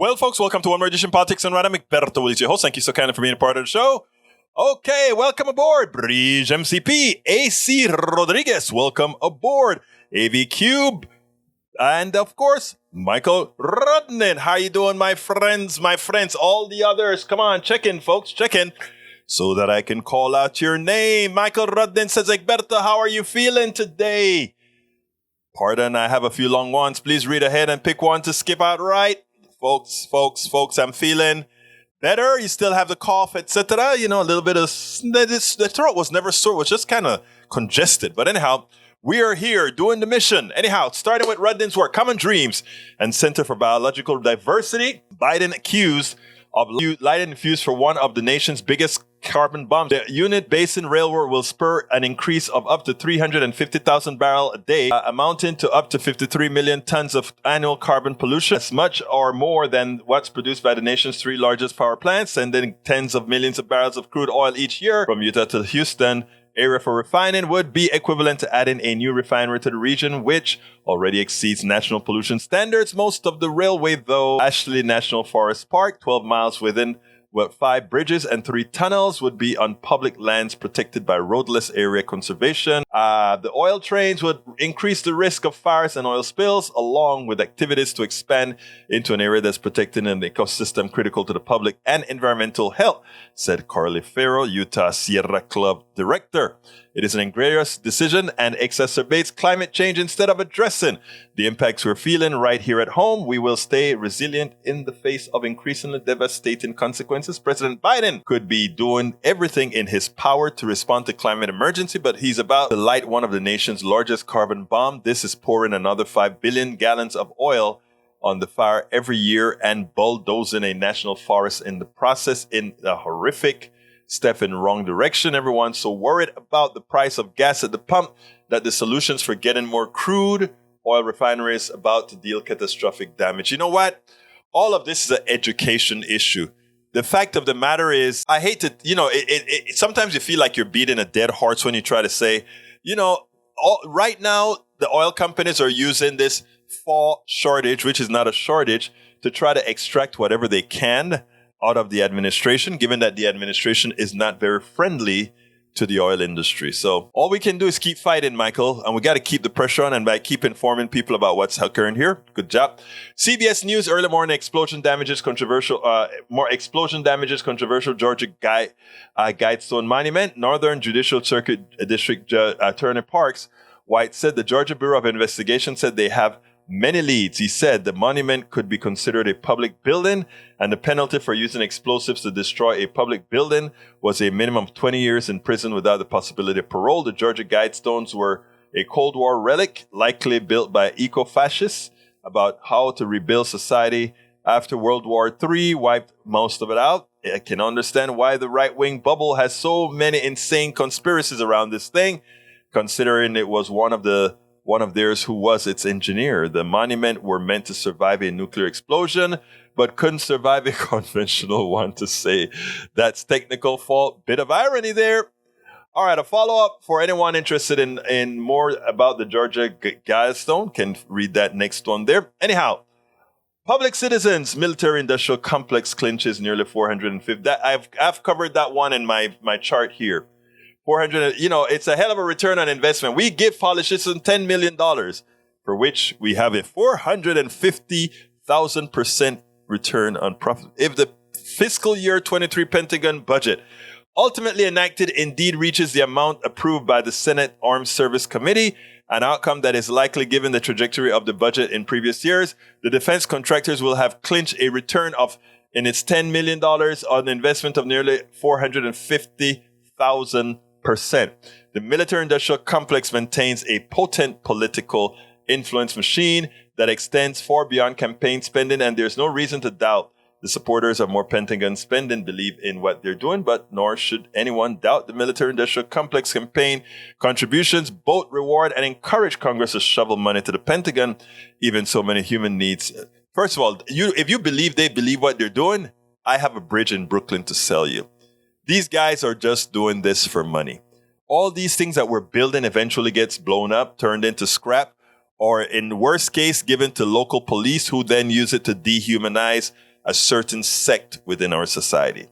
Well, folks, welcome to One More Edition Politics and Random. Egberto Willis, your host. Thank you so kindly for being a part of the show. Okay, welcome aboard, Bridge MCP, AC Rodriguez, welcome aboard, AV Cube, and of course, Michael Rudnin. How you doing, my friends, all the others? Come on, check in, folks, check in, so that I can call out your name. Michael Rudnin says, Egberto, how are you feeling today? Pardon, I have a few long ones. Please read ahead and pick one to skip out right. Folks, I'm feeling better. You still have the cough, etc. You know, a little bit of the throat was never sore, it was just kind of congested. But anyhow, we are here doing the mission. Anyhow, starting with Rudnin's work, Common Dreams and Center for Biological Diversity. Biden accused of lighting the fuse for one of the nation's biggest carbon bombs. The Unit Basin Railroad will spur an increase of up to 350,000 barrels a day, amounting to up to 53 million tons of annual carbon pollution, as much or more than what's produced by the nation's three largest power plants, sending tens of millions of barrels of crude oil each year from Utah to Houston. Area for refining would be equivalent to adding a new refinery to the region, which already exceeds national pollution standards. Most of the railway, though, Ashley National Forest Park, 12 miles within 5 bridges and 3 tunnels, would be on public lands protected by roadless area conservation. The oil trains would increase the risk of fires and oil spills, along with activities to expand into an area that's protected an ecosystem critical to the public and environmental health, said Carly Farrow, Utah Sierra Club director. It is an egregious decision and exacerbates climate change instead of addressing the impacts we're feeling right here at home. We will stay resilient in the face of increasingly devastating consequences. President Biden could be doing everything in his power to respond to climate emergency, but he's about to light one of the nation's largest carbon bomb. This is pouring another 5 billion gallons of oil on the fire every year and bulldozing a national forest in the process, in a horrific step in the wrong direction. Everyone's so worried about the price of gas at the pump that the solutions for getting more crude oil refineries about to deal catastrophic damage. You know what? All of this is an education issue. The fact of the matter is, I hate to, sometimes you feel like you're beating a dead horse when you try to say, right now, the oil companies are using this fall shortage, which is not a shortage, to try to extract whatever they can out of the administration, given that the administration is not very friendly to the oil industry. So all we can do is keep fighting, Michael, and we got to keep the pressure on and by keep informing people about what's occurring here. Good job. CBS News early morning explosion damages controversial Georgia Guidestone Monument. Northern Judicial Circuit District Attorney Parks White said the Georgia Bureau of Investigation said they have many leads. He said the monument could be considered a public building, and the penalty for using explosives to destroy a public building was a minimum of 20 years in prison without the possibility of parole. The Georgia Guidestones were a Cold War relic, likely built by eco-fascists, about how to rebuild society after World War III wiped most of it out. I can understand why the right-wing bubble has so many insane conspiracies around this thing, considering it was one of theirs who was its engineer. The monument were meant to survive a nuclear explosion, but couldn't survive a conventional one, to say that's technical fault. Bit of irony there. All right, a follow-up for anyone interested in more about the Georgia Guidestone can read that next one there. Anyhow, Public Citizens Military-Industrial Complex clinches nearly 450. I've covered that one in my chart here. 400, it's a hell of a return on investment. We give politicians $10 million, for which we have a 450,000% return on profit. If the fiscal year 23 Pentagon budget ultimately enacted indeed reaches the amount approved by the Senate Armed Service Committee, an outcome that is likely given the trajectory of the budget in previous years, the defense contractors will have clinched a return of, in its $10 million on investment of nearly 450,000%. The military-industrial complex maintains a potent political influence machine that extends far beyond campaign spending, and there's no reason to doubt the supporters of more Pentagon spending believe in what they're doing, but nor should anyone doubt the military-industrial complex campaign contributions both reward and encourage Congress to shovel money to the Pentagon, even so many human needs. First of all, if you believe they believe what they're doing, I have a bridge in Brooklyn to sell you. These guys are just doing this for money. All these things that we're building eventually gets blown up, turned into scrap, or in the worst case, given to local police who then use it to dehumanize a certain sect within our society.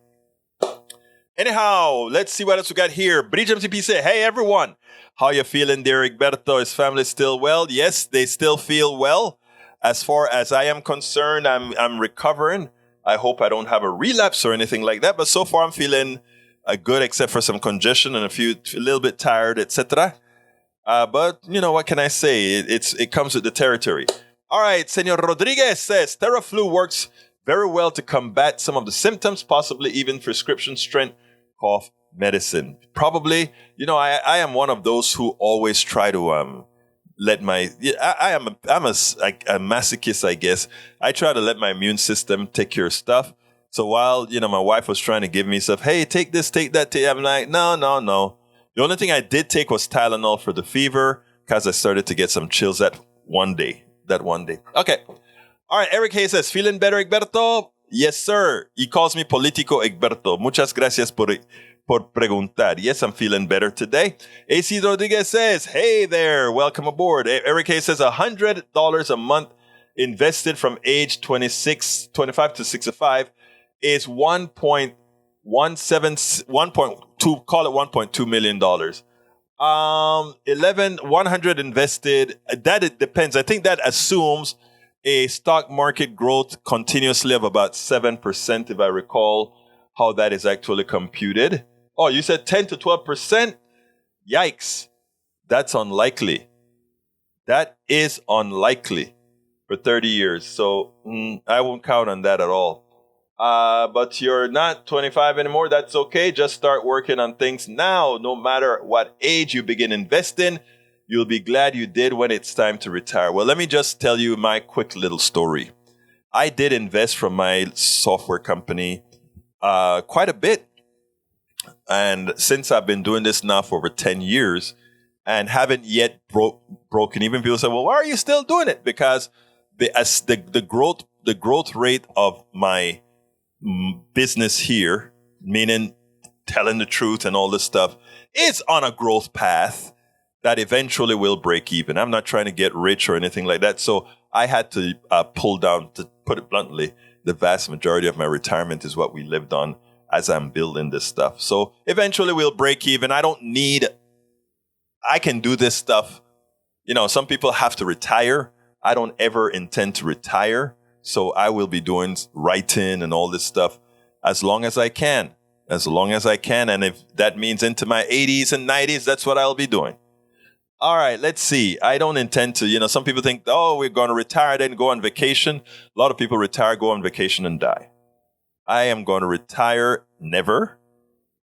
Anyhow, let's see what else we got here. Bridge MCP say, hey everyone, how you feeling there, Egberto? Is family still well? Yes, they still feel well. As far as I am concerned, I'm recovering. I hope I don't have a relapse or anything like that. But so far, I'm feeling good, except for some congestion and a little bit tired, etc. But you know, what can I say? It comes with the territory. All right, Senor Rodriguez says Theraflu works very well to combat some of the symptoms, possibly even prescription strength cough medicine. Probably, you know, I am one of those who always try to let my I'm a masochist, I guess. I try to let my immune system take care of stuff. So while, you know, my wife was trying to give me stuff, hey, take this, take that, I'm like, no. The only thing I did take was Tylenol for the fever because I started to get some chills that one day. Okay. All right, Eric Hayes says, feeling better, Egberto? Yes, sir. He calls me Politico Egberto. Muchas gracias por preguntar. Yes, I'm feeling better today. AC Rodriguez says, hey there, welcome aboard. Eric Hayes says, $100 a month invested from age 25 to 65 is 1.2, call it $1.2 million. 100 invested, that it depends. I think that assumes a stock market growth continuously of about 7%, if I recall how that is actually computed. Oh, you said 10 to 12%? Yikes. That's unlikely. That is unlikely for 30 years. So I won't count on that at all. But you're not 25 anymore. That's okay. Just start working on things now. No matter what age you begin investing, you'll be glad you did when it's time to retire. Well, let me just tell you my quick little story. I did invest from my software company quite a bit. And since I've been doing this now for over 10 years and haven't yet broken even, people say, well, why are you still doing it? Because the growth rate of my business here, meaning telling the truth and all this stuff, is on a growth path that eventually will break even. I'm not trying to get rich or anything like that. So I had to pull down, to put it bluntly, the vast majority of my retirement is what we lived on as I'm building this stuff. So eventually we'll break even. I can do this stuff. You know, some people have to retire. I don't ever intend to retire. So I will be doing writing and all this stuff as long as I can. And if that means into my 80s and 90s, that's what I'll be doing. All right, let's see. I don't intend to, some people think, oh, we're going to retire, then go on vacation. A lot of people retire, go on vacation and die. I am going to retire never.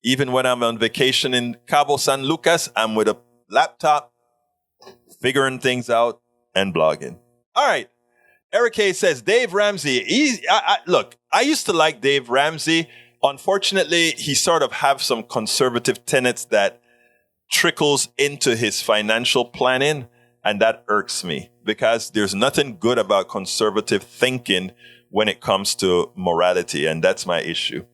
Even when I'm on vacation in Cabo San Lucas, I'm with a laptop, figuring things out and blogging. All right. Eric K says, Dave Ramsey. Look, I used to like Dave Ramsey. Unfortunately, he sort of have some conservative tenets that trickles into his financial planning, and that irks me because there's nothing good about conservative thinking when it comes to morality, and that's my issue.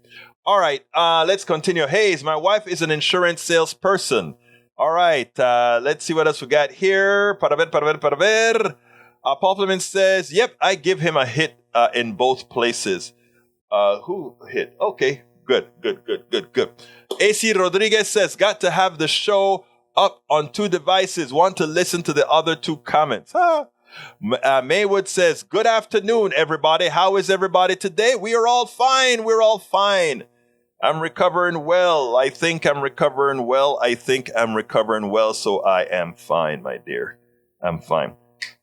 All right, let's continue. Hayes, my wife is an insurance salesperson. All right, let's see what else we got here. Para ver. Paul Fleming says, yep, I give him a hit in both places. Who hit? Okay, good. AC Rodriguez says, got to have the show up on 2 devices. Want to listen to the other 2 comments. Maywood says, good afternoon, everybody. How is everybody today? We are all fine. I'm recovering well. I think I'm recovering well. So I am fine, my dear. I'm fine.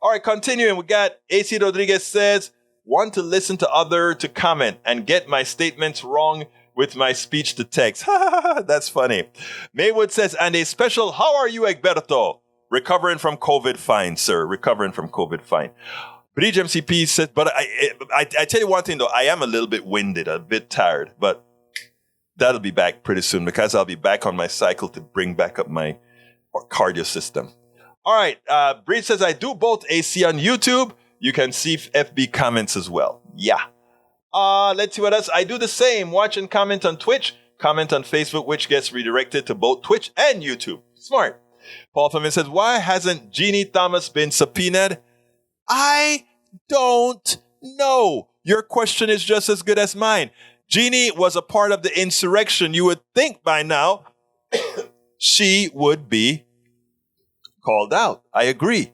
All right, continuing. We got AC Rodriguez says, want to listen to other to comment and get my statements wrong with my speech to text. That's funny. Maywood says, and a special, how are you, Egberto? Recovering from COVID, fine, sir. Recovering from COVID, fine. Bridge MCP said, but I tell you one thing, though. I am a little bit winded, a bit tired, but that'll be back pretty soon because I'll be back on my cycle to bring back up my cardio system. All right. Bridge says, I do both AC on YouTube. You can see FB comments as well. Yeah. Let's see what else. I do the same. Watch and comment on Twitch. Comment on Facebook, which gets redirected to both Twitch and YouTube. Smart. Paul Fleming says, why hasn't Jeannie Thomas been subpoenaed? I don't No, your question is just as good as mine. Jeannie was a part of the insurrection. You would think by now she would be called out. I agree.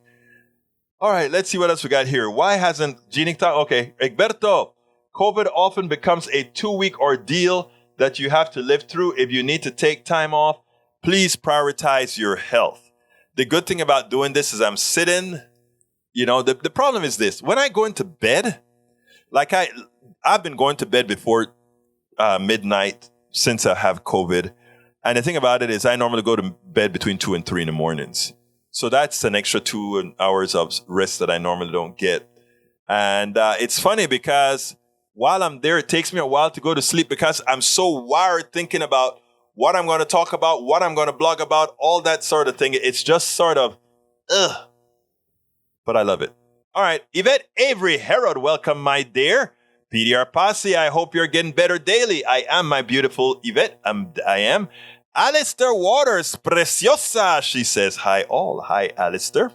All right, let's see what else we got here. Why hasn't Jeannie talked? Okay, Egberto, COVID often becomes a 2-week ordeal that you have to live through. If you need to take time off, please prioritize your health. The good thing about doing this is I'm sitting, the problem is this. When I go into bed, like I've been going to bed before midnight since I have COVID. And the thing about it is I normally go to bed between 2 and 3 in the mornings. So that's an extra 2 hours of rest that I normally don't get. And it's funny because while I'm there, it takes me a while to go to sleep because I'm so wired thinking about what I'm going to talk about, what I'm going to blog about, all that sort of thing. It's just sort of, but I love it. All right. Yvette Avery Herod, welcome, my dear. PDR Posse, I hope you're getting better daily. I am, my beautiful Yvette. I am. Alistair Waters, preciosa, she says. Hi, all. Hi, Alistair.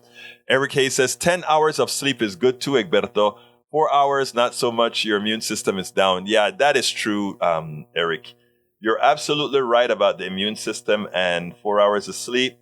Eric Hayes says, 10 hours of sleep is good too, Egberto. 4 hours, not so much. Your immune system is down. Yeah, that is true, Eric. You're absolutely right about the immune system and 4 hours of sleep.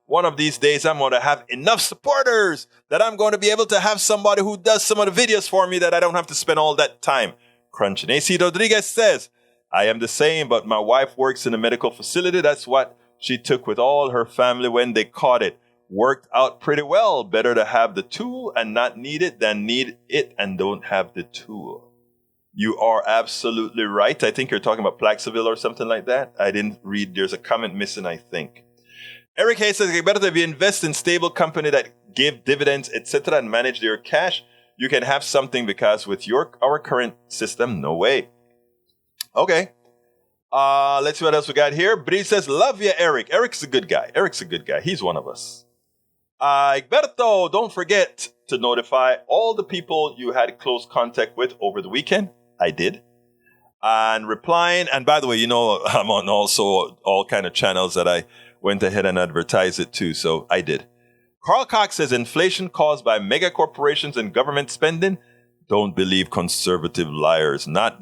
One of these days, I'm going to have enough supporters that I'm going to be able to have somebody who does some of the videos for me that I don't have to spend all that time crunching. AC Rodriguez says, I am the same, but my wife works in a medical facility. That's what she took with all her family when they caught it. Worked out pretty well. Better to have the tool and not need it than need it and don't have the tool. You are absolutely right. I think you're talking about Plaxeville or something like that. I didn't read. There's a comment missing, I think. Eric Hayes says, better if you invest in stable company that give dividends, etc., and manage their cash, you can have something because with our current system, no way. Okay. Let's see what else we got here. Bree says, love you, Eric. Eric's a good guy. He's one of us. Egberto, don't forget to notify all the people you had close contact with over the weekend. I did. And replying, and by the way, I'm on also all kind of channels that I went ahead and advertised it too, so I did. Carl Cox says, inflation caused by mega corporations and government spending. Don't believe conservative liars. Not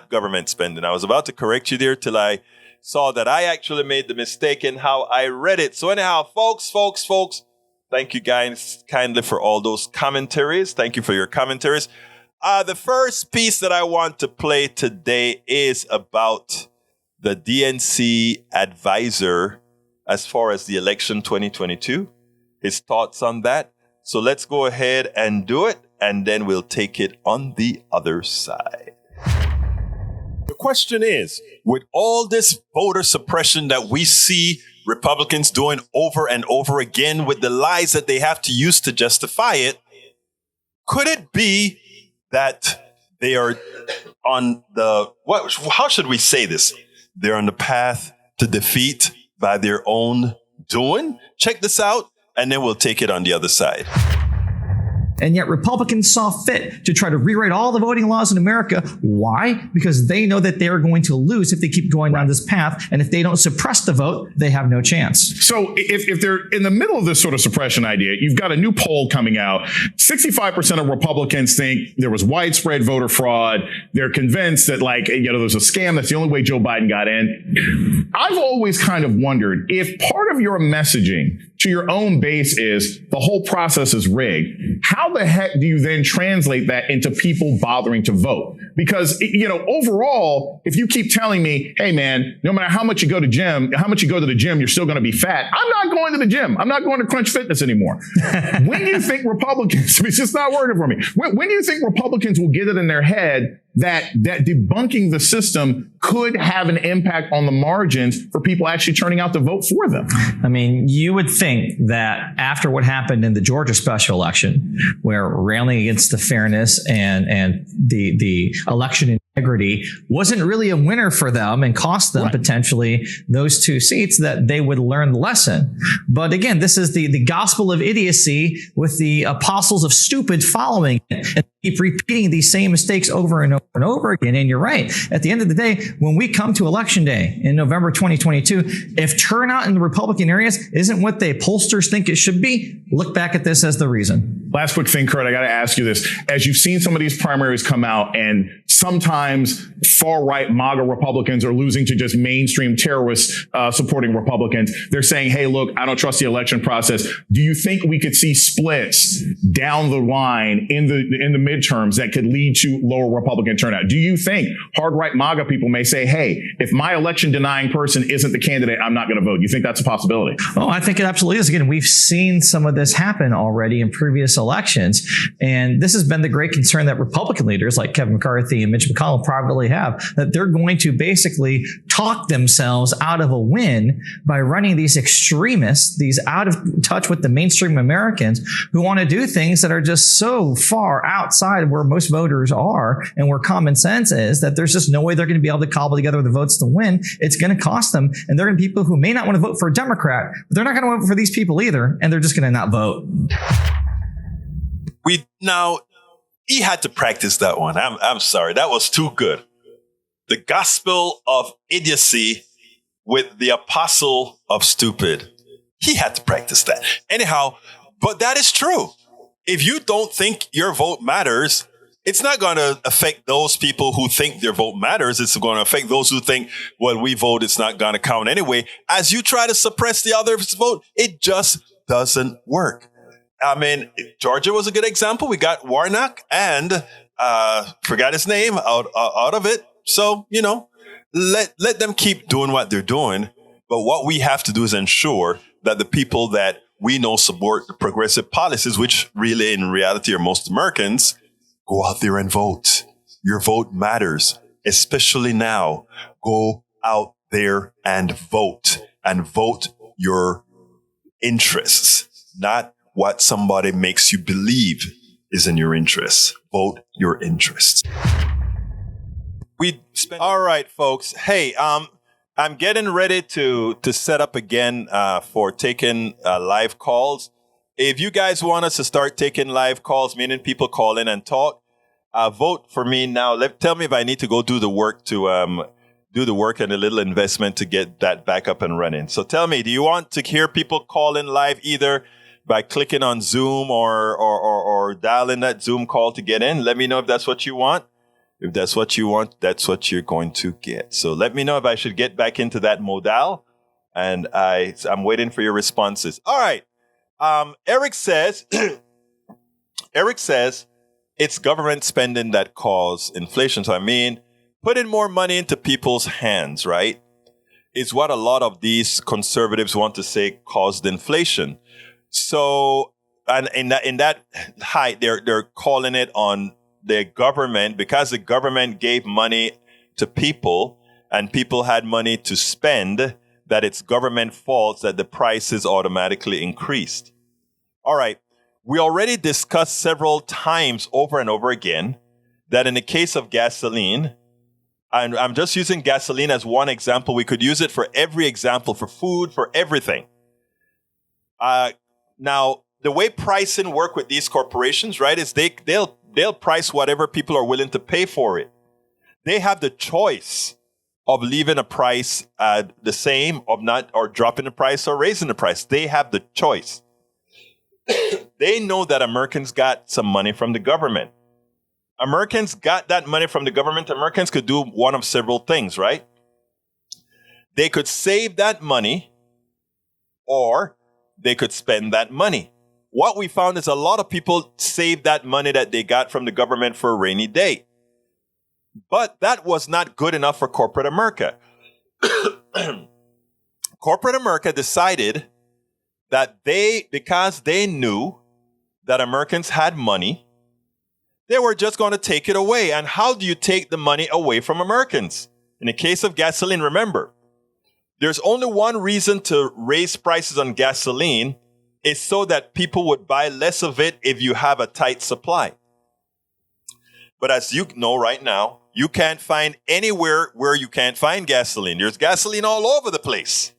government spending. I was about to correct you there till I saw that I actually made the mistake in how I read it. So anyhow, folks, thank you guys kindly for all those commentaries. Thank you for your commentaries. The first piece that I want to play today is about the DNC advisor as far as the election 2022. His thoughts on that. So let's go ahead and do it, and then we'll take it on the other side. The question is, with all this voter suppression that we see Republicans doing over and over again with the lies that they have to use to justify it, could it be that they are on how should we say this? They're on the path to defeat by their own doing? Check this out, and then we'll take it on the other side. And yet Republicans saw fit to try to rewrite all the voting laws in America. Why? Because they know that they are going to lose if they keep going down this path. And if they don't suppress the vote, they have no chance. So if they're in the middle of this sort of suppression idea, you've got a new poll coming out. 65% of Republicans think there was widespread voter fraud. They're convinced that there's a scam. That's the only way Joe Biden got in. I've always kind of wondered if part of your messaging to your own base is the whole process is rigged. How the heck do you then translate that into people bothering to vote? Because, overall, if you keep telling me, hey, man, no matter how much you go to the gym, you're still going to be fat. I'm not going to the gym. I'm not going to Crunch Fitness anymore. When do you think Republicans, it's just not working for me. When do you think Republicans will get it in their head that debunking the system could have an impact on the margins for people actually turning out to vote for them? I mean, you would think that after what happened in the Georgia special election, where railing against the fairness and the election integrity wasn't really a winner for them and cost them potentially those 2 seats, that they would learn the lesson. But again, this is the gospel of idiocy with the apostles of stupid following it and keep repeating these same mistakes over and over and over again. And you're right. At the end of the day, when we come to election day in November 2022, if turnout in the Republican areas isn't what the pollsters think it should be, look back at this as the reason. Last quick thing, Kurt, I got to ask you this. As you've seen some of these primaries come out, and sometimes far-right MAGA Republicans are losing to just mainstream terrorists supporting Republicans, they're saying, hey, look, I don't trust the election process. Do you think we could see splits down the line in the midterms that could lead to lower Republican turnout? Do you think hard-right MAGA people may say, hey, if my election-denying person isn't the candidate, I'm not going to vote? You think that's a possibility? Oh, I think it absolutely is. Again, we've seen some of this happen already in previous elections. And this has been the great concern that Republican leaders like Kevin McCarthy and Mitch McConnell privately have, that they're going to basically talk themselves out of a win by running these extremists, these out of touch with the mainstream Americans who want to do things that are just so far outside of where most voters are and where common sense is, that there's just no way they're going to be able to cobble together the votes to win. It's going to cost them. And they're going to be people who may not want to vote for a Democrat, but they're not going to vote for these people either. And they're just going to not vote. He had to practice that one. I'm sorry. That was too good. The gospel of idiocy with the apostle of stupid. He had to practice that. Anyhow, but that is true. If you don't think your vote matters, it's not going to affect those people who think their vote matters. It's going to affect those who think, well, we vote, it's not going to count anyway. As you try to suppress the other's vote, it just doesn't work. I mean, Georgia was a good example. We got Warnock and forgot his name out of it. So, let them keep doing what they're doing. But what we have to do is ensure that the people that we know support the progressive policies, which really in reality are most Americans, go out there and vote. Your vote matters, especially now. Go out there and vote your interests, not what somebody makes you believe is in your interests. Vote your interests. All right, folks. Hey, I'm getting ready to set up again for taking live calls. If you guys want us to start taking live calls, meaning people call in and talk, vote for me now. Tell me if I need to go do the work do the work and a little investment to get that back up and running. So tell me, do you want to hear people call in live either by clicking on Zoom or dialing that Zoom call to get in? Let me know if that's what you want. If that's what you want, that's what you're going to get. So let me know if I should get back into that modal. And I'm waiting for your responses. All right. Eric says, it's government spending that cause inflation. So I mean, putting more money into people's hands, right, is what a lot of these conservatives want to say caused inflation. So, and in that height, they're calling it on the government, because the government gave money to people and people had money to spend, that it's government fault that the prices automatically increased. All right. We already discussed several times over and over again that in the case of gasoline, and I'm just using gasoline as one example. We could use it for every example, for food, for everything. Now, the way pricing work with these corporations, right, is they'll price whatever people are willing to pay for it. They have the choice of leaving a price the same, or dropping the price or raising the price. They have the choice. They know that Americans got some money from the government. Americans got that money from the government. Americans could do one of several things, right? They could save that money, or they could spend that money. What we found is a lot of people saved that money that they got from the government for a rainy day. But that was not good enough for corporate America. Corporate America decided that because they knew that Americans had money, they were just going to take it away. And how do you take the money away from Americans? In the case of gasoline, remember, there's only one reason to raise prices on gasoline, is so that people would buy less of it if you have a tight supply. But as you know right now, you can't find anywhere where you can't find gasoline. There's gasoline all over the place.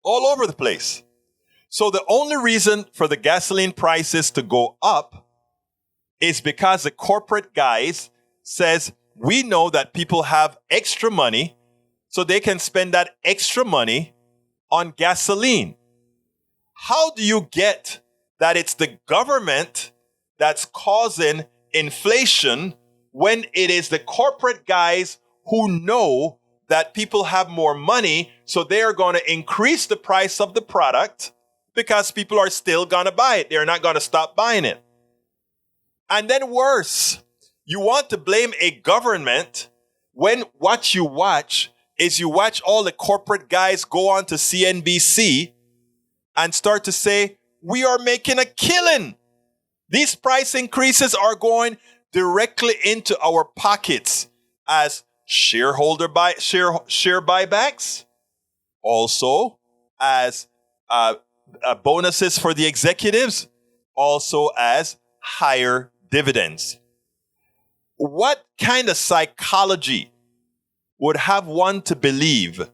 All over the place. So the only reason for the gasoline prices to go up is because the corporate guys says, we know that people have extra money, so they can spend that extra money on gasoline. How do you get that it's the government that's causing inflation when it is the corporate guys who know that people have more money, so they are going to increase the price of the product because people are still going to buy it. They're not going to stop buying it. And then worse, you want to blame a government when what you watch is you watch all the corporate guys go on to CNBC and start to say, we are making a killing. These price increases are going directly into our pockets as share buybacks, also as bonuses for the executives, also as higher dividends. What kind of psychology would have one to believe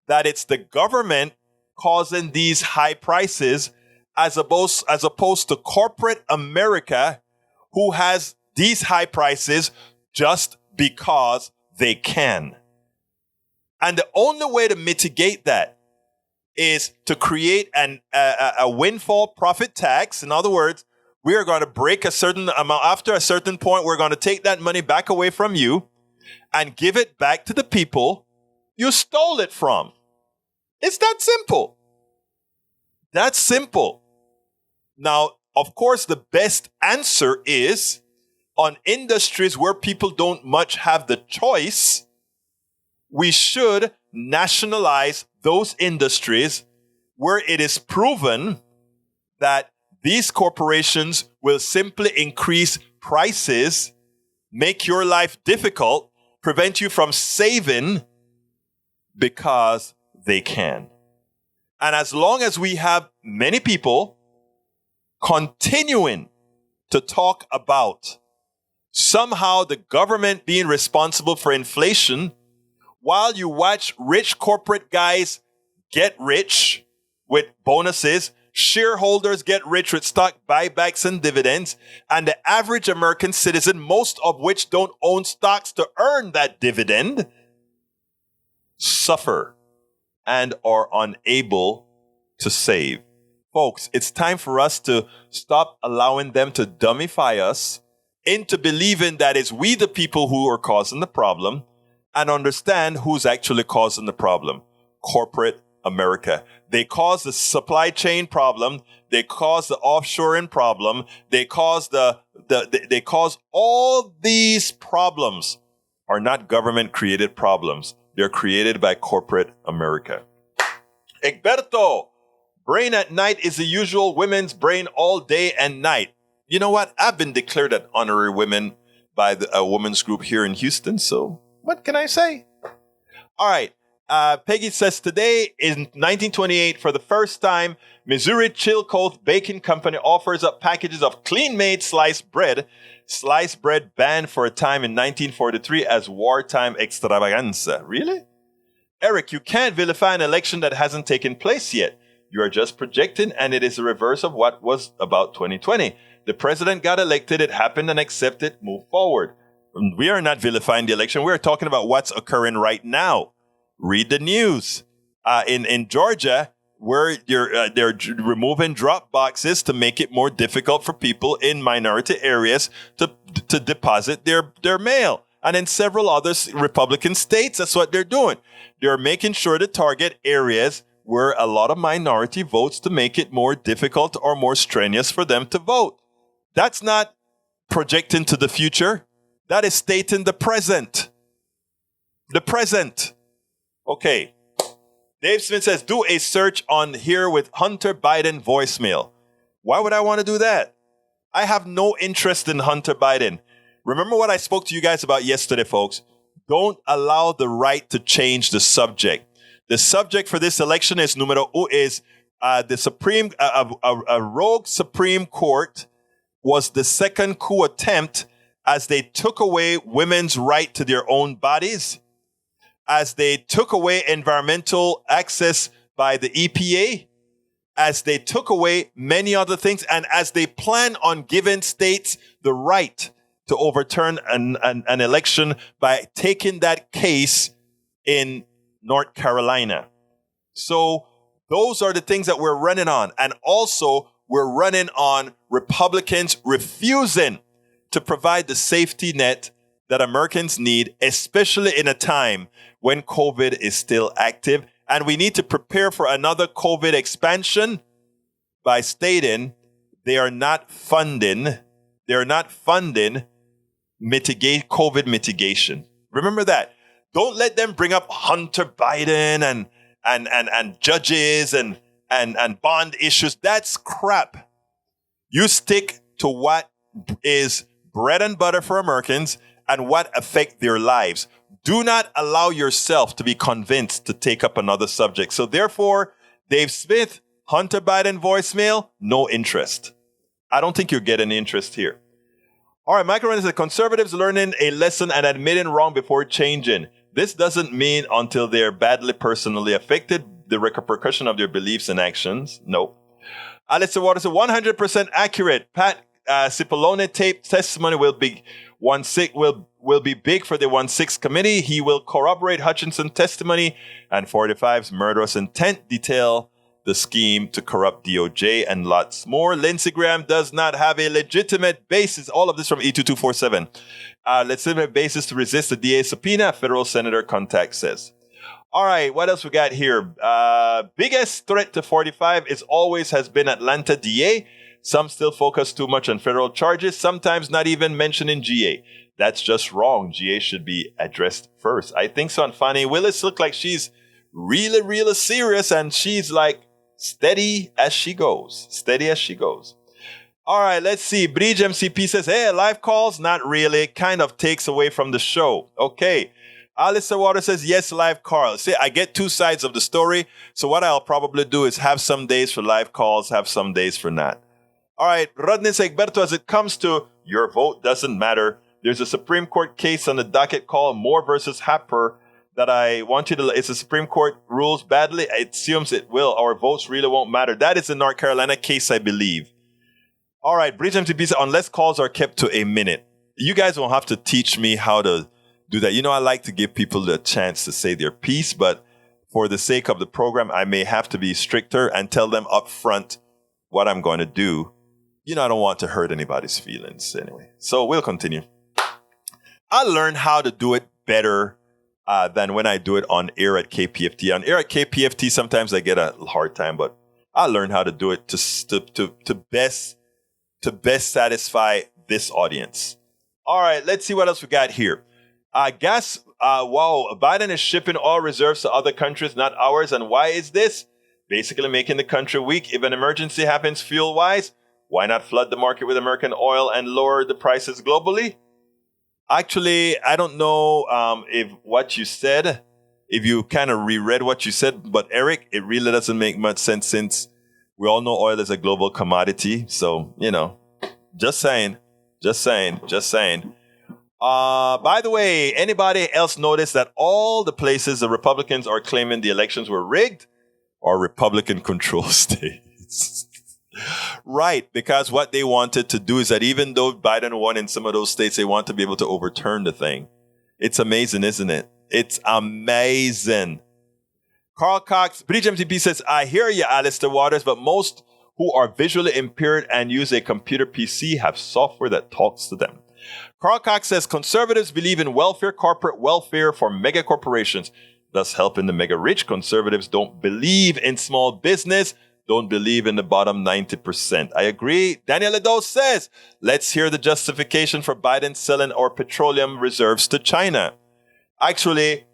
that it's the government causing these high prices as opposed to corporate America, who has these high prices just because they can? And the only way to mitigate that is to create a windfall profit tax. In other words, we are going to break a certain amount. After a certain point, we're going to take that money back away from you and give it back to the people you stole it from. It's that simple. That's simple. Now, of course, the best answer is on industries where people don't much have the choice, we should nationalize those industries where it is proven that these corporations will simply increase prices, make your life difficult, prevent you from saving because they can. And as long as we have many people continuing to talk about somehow the government being responsible for inflation, while you watch rich corporate guys get rich with bonuses, shareholders get rich with stock buybacks and dividends, and the average American citizen, most of which don't own stocks to earn that dividend, suffer and are unable to save. Folks, it's time for us to stop allowing them to dummify us into believing that it's we the people who are causing the problem, and understand who's actually causing the problem. Corporate America. They cause the supply chain problem. They cause the offshoring problem. They cause they cause all these problems are not government created problems. They're created by corporate America. Egberto, brain at night is the usual women's brain all day and night. You know what? I've been declared an honorary woman by a women's group here in Houston. So what can I say? All right. Peggy says today in 1928, for the first time, Missouri Chillicothe Baking Company offers up packages of clean-made sliced bread. Sliced bread banned for a time in 1943 as wartime extravaganza. Really? Eric, you can't vilify an election that hasn't taken place yet. You are just projecting, and it is the reverse of what was about 2020. The president got elected, it happened, and accept it, move forward. We are not vilifying the election. We are talking about what's occurring right now. Read the news. In Georgia, where they're removing drop boxes to make it more difficult for people in minority areas to deposit their mail. And in several other Republican states, that's what they're doing. They're making sure to target areas where a lot of minority votes to make it more difficult or more strenuous for them to vote. That's not projecting to the future. That is stating the present. The present. Okay. Dave Smith says, do a search on here with Hunter Biden voicemail. Why would I want to do that? I have no interest in Hunter Biden. Remember what I spoke to you guys about yesterday, folks. Don't allow the right to change the subject. The subject for this election is the Supreme, a rogue Supreme Court was the second coup attempt as they took away women's right to their own bodies, as they took away environmental access by the EPA, as they took away many other things, and as they plan on giving states the right to overturn an election by taking that case in North Carolina. So those are the things that we're running on. And also, we're running on Republicans refusing to provide the safety net that Americans need, especially in a time when COVID is still active. And we need to prepare for another COVID expansion by stating they are not funding COVID mitigation. Remember that. Don't let them bring up Hunter Biden and judges and bond issues. That's crap. You stick to what is bread and butter for Americans and what affect their lives. Do not allow yourself to be convinced to take up another subject. So therefore, Dave Smith, Hunter Biden voicemail, no interest. I don't think you're getting interest here. All right, Michael Renner says, conservatives learning a lesson and admitting wrong before changing. This doesn't mean until they're badly personally affected, the repercussion of their beliefs and actions. No. Alistair Waters said, 100% accurate. Pat Cipollone tape testimony will be big for the 1-6 committee. He will corroborate Hutchinson's testimony and 45's murderous intent, detail the scheme to corrupt DOJ and lots more. Lindsey Graham does not have a legitimate basis. All of this from E2247. Legitimate basis to resist the DA subpoena, federal senator contact says. All right, what else we got here? Biggest threat to 45 has been Atlanta DA. Some still focus too much on federal charges, sometimes not even mentioning GA. That's just wrong. GA should be addressed first. I think so. And Fannie Willis look like she's really, really serious, and she's like steady as she goes. Steady as she goes. All right, let's see. Bridge MCP says, hey, live calls? Not really. Kind of takes away from the show. Okay. Alistair Waters says, yes, live calls. See, I get two sides of the story. So what I'll probably do is have some days for live calls, have some days for not. All right, Rodney Segberto, as it comes to your vote doesn't matter, there's a Supreme Court case on the docket called Moore versus Happer that I want you to, it's a Supreme Court rules badly. It assumes it will. Our votes really won't matter. That is the North Carolina case, I believe. All right, Bridge MTP said, unless calls are kept to a minute. You guys won't have to teach me how to do that. You know, I like to give people the chance to say their piece, but for the sake of the program, I may have to be stricter and tell them up front what I'm going to do. You know, I don't want to hurt anybody's feelings anyway. So we'll continue. I learned how to do it better than when I do it on air at KPFT. On air at KPFT, sometimes I get a hard time, but I learned how to do it to best satisfy this audience. All right, let's see what else we got here. Biden is shipping oil reserves to other countries, not ours. And why is this? Basically making the country weak. If an emergency happens fuel-wise, why not flood the market with American oil and lower the prices globally? Actually, I don't know if what you said, if you kind of reread what you said, but Eric, it really doesn't make much sense since we all know oil is a global commodity. So, you know, just saying. By the way, anybody else notice that all the places the Republicans are claiming the elections were rigged are Republican-controlled states? Right, because what they wanted to do is that even though Biden won in some of those states, they want to be able to overturn the thing. It's amazing, isn't it? It's amazing. Carl Cox, Bridge MTP says, I hear you, Alistair Waters, but most who are visually impaired and use a computer PC have software that talks to them. Carl Cox says, conservatives believe in welfare, corporate welfare for mega corporations, thus helping the mega rich. Conservatives don't believe in small business, don't believe in the bottom 90%. I agree. Daniel Ledo says, let's hear the justification for Biden selling our petroleum reserves to China. Actually,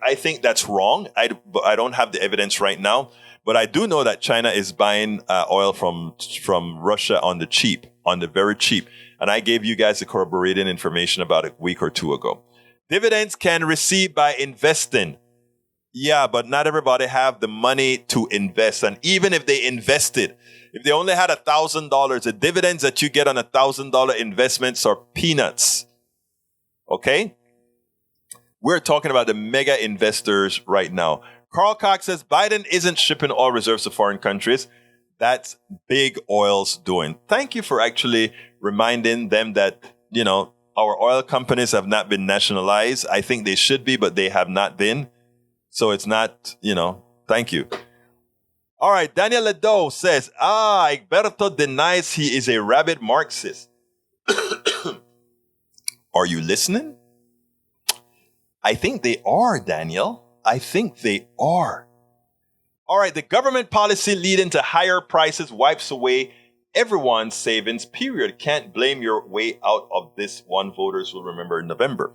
I think that's wrong. I don't have the evidence right now, but I do know that China is buying oil from Russia on the very cheap. And I gave you guys the corroborating information about a week or two ago. Dividends can receive by investing. Yeah, but not everybody have the money to invest. And even if they invested, If they only had $1,000, the dividends that you get on $1,000 investments are peanuts. Okay? We're talking about the mega investors right now. Carl Cox says Biden isn't shipping oil reserves to foreign countries. That's big oil's doing. Thank you for actually reminding them that, our oil companies have not been nationalized. I think they should be, but they have not been. So it's not, thank you. All right. Daniel Ledo says, Egberto denies he is a rabid Marxist. Are you listening? I think they are, Daniel. I think they are. All right. The government policy leading to higher prices wipes away everyone's savings, period. Can't blame your way out of this one, voters will remember in November.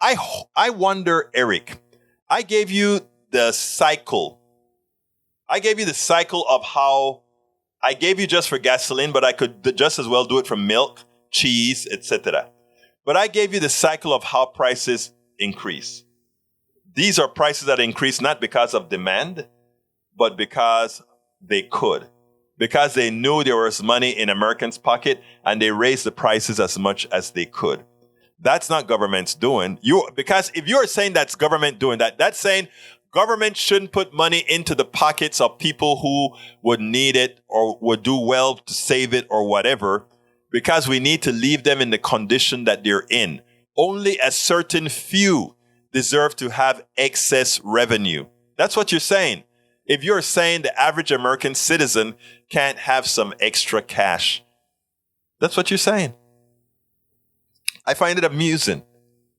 I wonder, Eric, I gave you the cycle. I gave you the cycle of how I gave you just for gasoline, but I could just as well do it for milk, cheese, etc. But I gave you the cycle of how prices increase. These are prices that increase not because of demand, but because they could. Because they knew there was money in Americans' pocket and they raised the prices as much as they could. That's not government's doing. Because if you're saying that's government doing that, that's saying government shouldn't put money into the pockets of people who would need it or would do well to save it or whatever, because we need to leave them in the condition that they're in. Only a certain few deserve to have excess revenue. That's what you're saying. If you're saying the average American citizen can't have some extra cash, that's what you're saying. I find it amusing.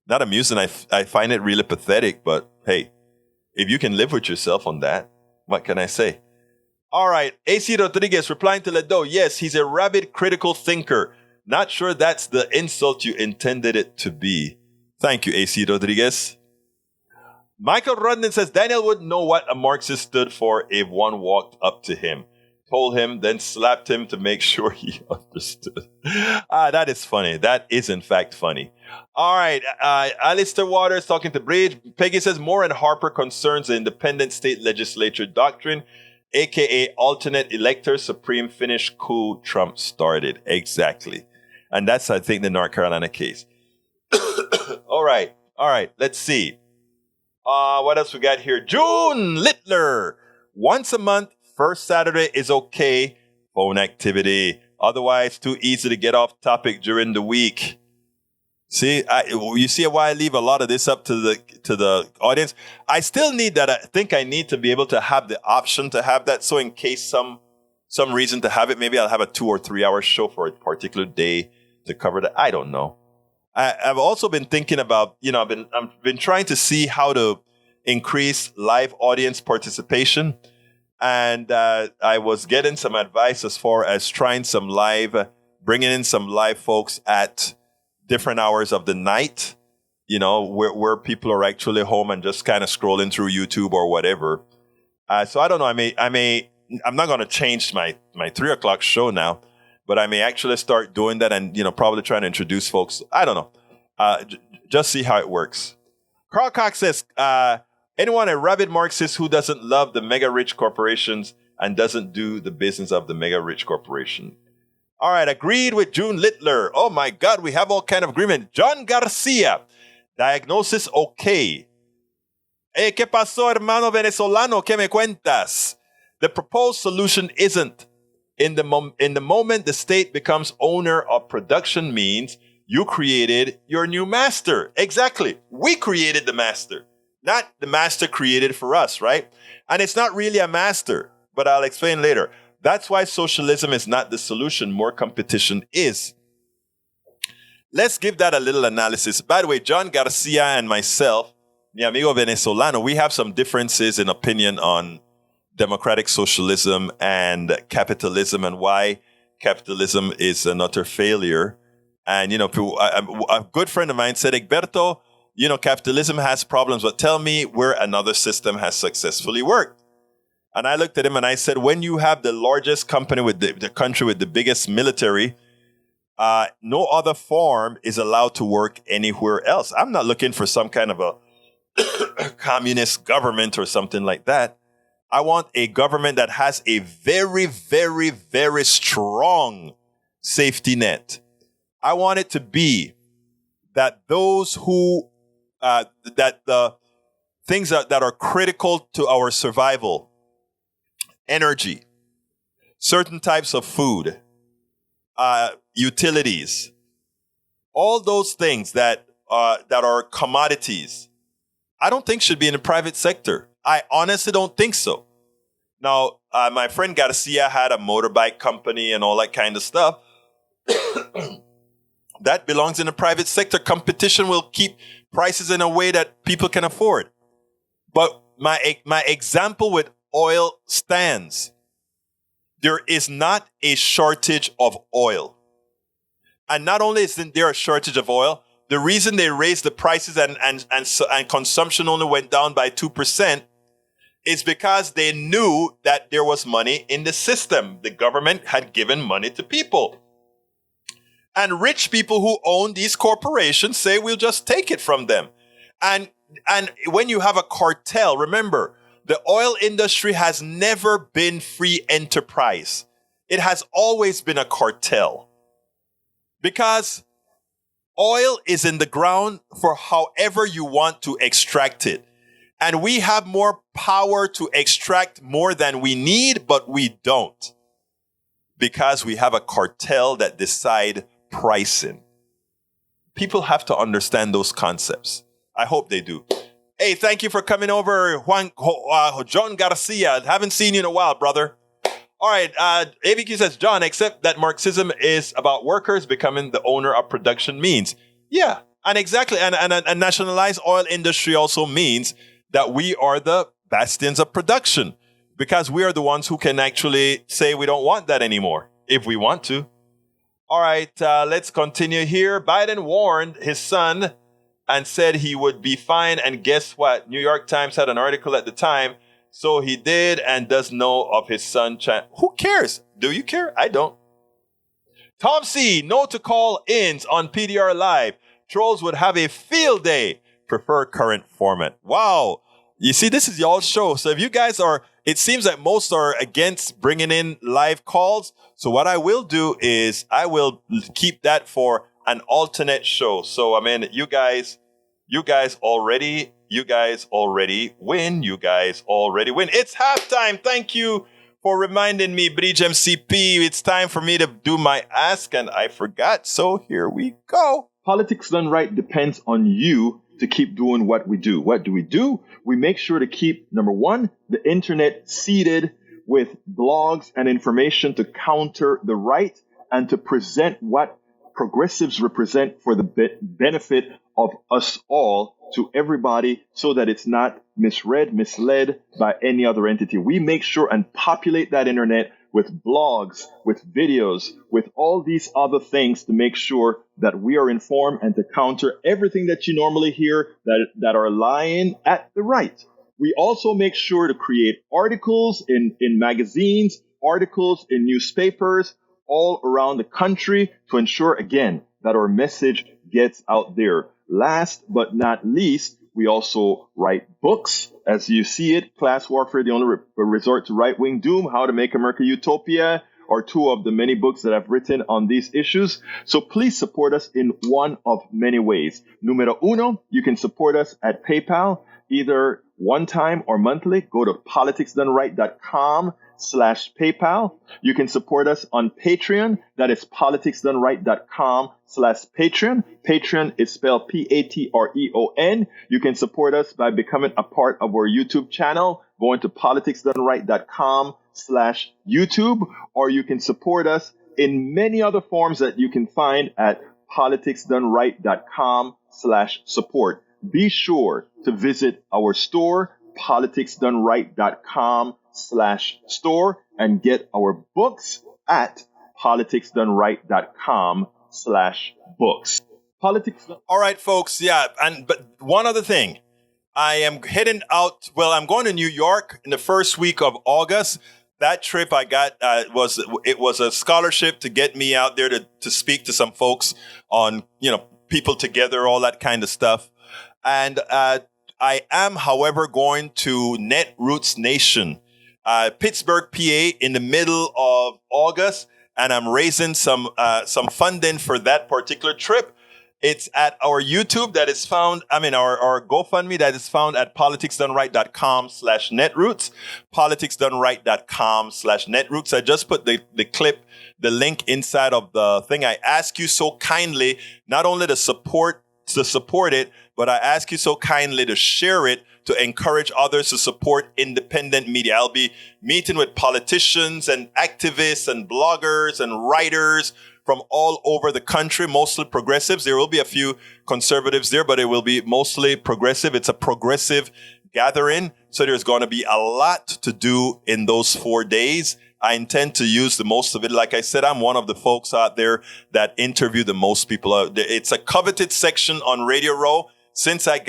Not amusing, I find it really pathetic, but hey, if you can live with yourself on that, what can I say? All right, AC Rodriguez replying to Ledo, yes, he's a rabid critical thinker. Not sure that's the insult you intended it to be. Thank you, AC Rodriguez. Michael Rudden says Daniel wouldn't know what a Marxist stood for if one walked up to him, told him, then slapped him to make sure he understood. That is funny. That is, in fact, funny. All right. Alistair Waters talking to Bridge. Peggy says Moore and Harper concerns the independent state legislature doctrine, a.k.a. alternate elector supreme Finnish coup Trump started. Exactly. And that's, I think, the North Carolina case. All right. Let's see. What else we got here? June Littler. Once a month, first Saturday is okay. Phone activity. Otherwise, too easy to get off topic during the week. See, you see why I leave a lot of this up to the audience? I still need that. I think I need to be able to have the option to have that. So in case some reason to have it, maybe I'll have a 2 or 3 hour show for a particular day to cover that. I don't know. I've also been thinking about, I've been trying to see how to increase live audience participation. And I was getting some advice as far as trying bringing in some live folks at different hours of the night, where people are actually home and just kind of scrolling through YouTube or whatever. So I don't know. I'm not going to change my 3 o'clock show now, but I may actually start doing that and, probably trying to introduce folks. I don't know. Just see how it works. Carl Cox says, anyone a rabid Marxist who doesn't love the mega rich corporations and doesn't do the business of the mega rich corporation. All right, agreed with June Littler. Oh my God, we have all kind of agreement. John Garcia, diagnosis okay. Hey, ¿qué pasó, hermano venezolano? ¿Qué me cuentas? The proposed solution isn't. In the moment the state becomes owner of production means you created your new master. Exactly. We created the master. Not the master created for us, right? And it's not really a master, but I'll explain later. That's why socialism is not the solution. More competition is. Let's give that a little analysis. By the way, John Garcia and myself, mi amigo venezolano, we have some differences in opinion on democratic socialism and capitalism and why capitalism is an utter failure. And, a good friend of mine said, Egberto, capitalism has problems, but tell me where another system has successfully worked. And I looked at him and I said, when you have the largest company with the country with the biggest military, no other form is allowed to work anywhere else. I'm not looking for some kind of a communist government or something like that. I want a government that has a very, very, very strong safety net. I want it to be that those who, that the things that are critical to our survival, energy, certain types of food, utilities, all those things that are commodities, I don't think should be in the private sector. I honestly don't think so. Now, my friend Garcia had a motorbike company and all that kind of stuff. That belongs in the private sector. Competition will keep prices in a way that people can afford. But my example with oil stands. There is not a shortage of oil. And not only isn't there a shortage of oil, the reason they raised the prices and consumption only went down by 2% is because they knew that there was money in the system. The government had given money to people. And rich people who own these corporations say we'll just take it from them. And when you have a cartel, remember, the oil industry has never been free enterprise. It has always been a cartel. Because oil is in the ground for however you want to extract it. And we have more power to extract more than we need, but we don't. Because we have a cartel that decide pricing. People have to understand those concepts. I hope they do. Hey, thank you for coming over, John Garcia. Haven't seen you in a while, brother. All right, ABQ says, John, except that Marxism is about workers becoming the owner of production means. Yeah, and exactly. And a nationalized oil industry also means that we are the bastions of production because we are the ones who can actually say we don't want that anymore if we want to. All right, let's continue here. Biden warned his son and said he would be fine. And guess what? New York Times had an article at the time. So he did and does know of his son. Who cares? Do you care? I don't. Tom C. No to call-ins on PDR Live. Trolls would have a field day. Prefer current format. Wow. You see, this is y'all's show. So if you guys are, it seems that most are against bringing in live calls. So what I will do is I will keep that for an alternate show. So, I mean, you guys already win. You guys already win. It's halftime. Thank you for reminding me, Bridge MCP. It's time for me to do my ask, and I forgot. So here we go. Politics Done Right depends on you to keep doing what we do. What do? We make sure to keep, number one, the internet seeded with blogs and information to counter the right and to present what progressives represent for the benefit of us all to everybody so that it's not misread, misled by any other entity. We make sure and populate that internet with blogs, with videos, with all these other things to make sure that we are informed and to counter everything that you normally hear that are lying at the right. We also make sure to create articles in magazines, articles in newspapers, all around the country to ensure, again, that our message gets out there. Last but not least, we also write books. As you see it, Class Warfare, the only resort to right-wing doom, How to Make America Utopia, are two of the many books that I've written on these issues. So please support us in one of many ways. Numero uno, you can support us at PayPal, either one time or monthly. Go to politicsdoneright.com/PayPal. You can support us on Patreon. That is politicsdoneright.com/Patreon. Patreon is spelled Patreon. You can support us by becoming a part of our YouTube channel, going to politicsdoneright.com/YouTube, or you can support us in many other forms that you can find at politicsdoneright.com/support. Be sure to visit our store, politicsdoneright.com/store, and get our books at politicsdoneright.com/books. All right, folks. Yeah. But one other thing, I am heading out. Well, I'm going to New York in the first week of August. That trip I got was a scholarship to get me out there to speak to some folks on, people together, all that kind of stuff. And I am, however, going to Netroots Nation, Pittsburgh, PA in the middle of August, and I'm raising some funding for that particular trip. It's at our YouTube that is found, our GoFundMe that is found at politicsdoneright.com/netroots, politicsdoneright.com/netroots. I just put the link inside of the thing. I ask you so kindly, not only to support it, but I ask you so kindly to share it to encourage others to support independent media. I'll be meeting with politicians and activists and bloggers and writers from all over the country, mostly progressives. There will be a few conservatives there, but it will be mostly progressive. It's a progressive gathering. So there's going to be a lot to do in those 4 days. I intend to use the most of it. Like I said, I'm one of the folks out there that interview the most people. It's a coveted section on Radio Row. Since I've